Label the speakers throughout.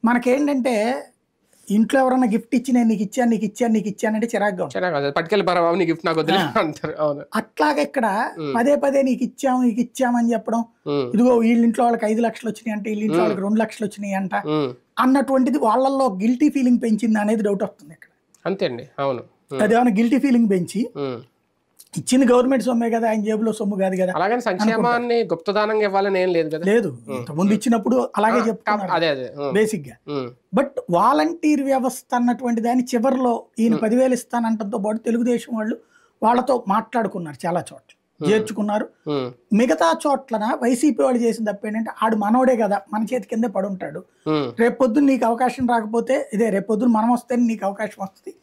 Speaker 1: మనకేంటంటే ఇంట్లో ఎవరైనా గిఫ్ట్ ఇచ్చి నేను నీకు ఇచ్చాను నీకు ఇచ్చాను నీకు ఇచ్చానంటే చిరాగ్గా ఉంటుంది.
Speaker 2: చిరాకు పట్టుకెళ్ళి పరవాబు నీ గిఫ్ట్ నాకు వదిలే అంటారు. అవును.
Speaker 1: అట్లాగే ఇక్కడ పదే పదే నీకు ఇచ్చామని చెప్పడం, ఇదిగో వీళ్ళ ఇంట్లో వాళ్ళకి 5 లక్షలు వచ్చినాయి అంటే వీళ్ళ ఇంట్లో వాళ్ళకి 2 లక్షలు వచ్చినాయి అంట అన్నటువంటిది వాళ్ళల్లో గిల్టీ ఫీలింగ్ పెంచింది అనేది డౌట్ వస్తుంది ఇక్కడ.
Speaker 2: అంతే అండి. అవును.
Speaker 1: అదేమైనా గిల్టీ ఫీలింగ్ పెంచి ఇచ్చింది గవర్నమెంట్ సొమ్మే కదా, ఆయన జేబులో సొమ్ము కాదు కదా.
Speaker 2: అలాగే సంక్షేమాన్ని గుప్తదానంగా ఇవ్వాలని ఏం లేదు కదా.
Speaker 1: లేదు, ఇంతకుముందు ఇచ్చినప్పుడు అలాగే చెప్తున్నారు
Speaker 2: అదే
Speaker 1: బేసిక్ గా. బట్ వాలంటీర్ వ్యవస్థ అన్నటువంటి దాని చివరిలో ఈయన 10,000 ఇస్తానంటతో పాటు తెలుగుదేశం వాళ్ళతో మాట్లాడుకున్నారు, చాలా చోట్ల చేర్చుకున్నారు. మిగతా చోట్లన వైసీపీ వాళ్ళు చేసిన తప్ప ఏంటంటే ఆడు మనోడే కదా, మన చేతి కిందే పడుంటాడు, రేపొద్దున నీకు అవకాశం రాకపోతే ఇదే రేపొద్దున మనం వస్తే నీకు అవకాశం వస్తుంది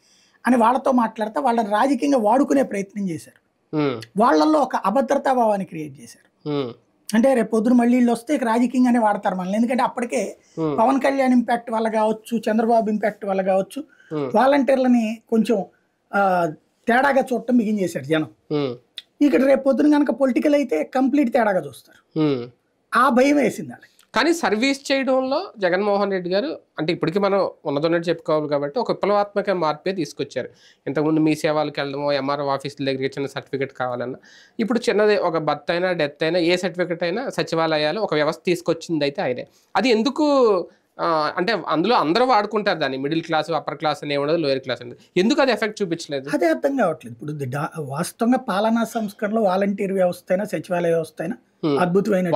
Speaker 1: అని వాళ్ళతో మాట్లాడితే వాళ్ళని రాజకీయంగా వాడుకునే ప్రయత్నం చేశారు. వాళ్ళల్లో ఒక అభద్రతా భావాన్ని క్రియేట్ చేశారు. అంటే రేపు పొద్దున మళ్ళీ వీళ్ళు వస్తే రాజకీయంగానే వాడతారు మనల్ని, ఎందుకంటే అప్పటికే పవన్ కళ్యాణ్ ఇంపాక్ట్ వల్ల కావచ్చు, చంద్రబాబు ఇంపాక్ట్ వల్ల కావచ్చు, వాలంటీర్లని కొంచెం తేడాగా చూడటం బిగించేశారు జనం. ఇక్కడ రేపు పొద్దున కనుక పొలిటికల్ అయితే కంప్లీట్ తేడాగా చూస్తారు, ఆ భయం వేసింది వాళ్ళకి.
Speaker 2: కానీ సర్వీస్ చేయడంలో జగన్మోహన్ రెడ్డి గారు అంటే ఇప్పటికీ మనం ఉన్నదన్నట్టు చెప్పుకోవాలి కాబట్టి ఒక విప్లవాత్మక మార్పే తీసుకొచ్చారు. ఇంతకుముందు మీ సేవలకు వెళ్ళడమో, ఎంఆర్ఓ ఆఫీసుల దగ్గరికి చిన్న సర్టిఫికేట్ కావాలన్నా, ఇప్పుడు చిన్నది ఒక బర్త్ అయినా డెత్ అయినా ఏ సర్టిఫికేట్ అయినా సచివాలయాలు ఒక వ్యవస్థ తీసుకొచ్చింది అయితే ఆయనే. అది ఎందుకు అంటే అందులో అందరూ వాడుకుంటారు దాన్ని, మిడిల్ క్లాస్ అప్పర్ క్లాస్ అని ఏముండదు, లోయర్ క్లాస్ అనేది, ఎందుకు అది ఎఫెక్ట్ చూపించలేదు?
Speaker 1: అదే అర్థం కావట్లేదు. ఇప్పుడు వాస్తవంగా పాలనా సంస్కరణలో వాలంటీర్ వ్యవస్థ అయినా సచివాలయ వ్యవస్థ అయినా అద్భుతమైన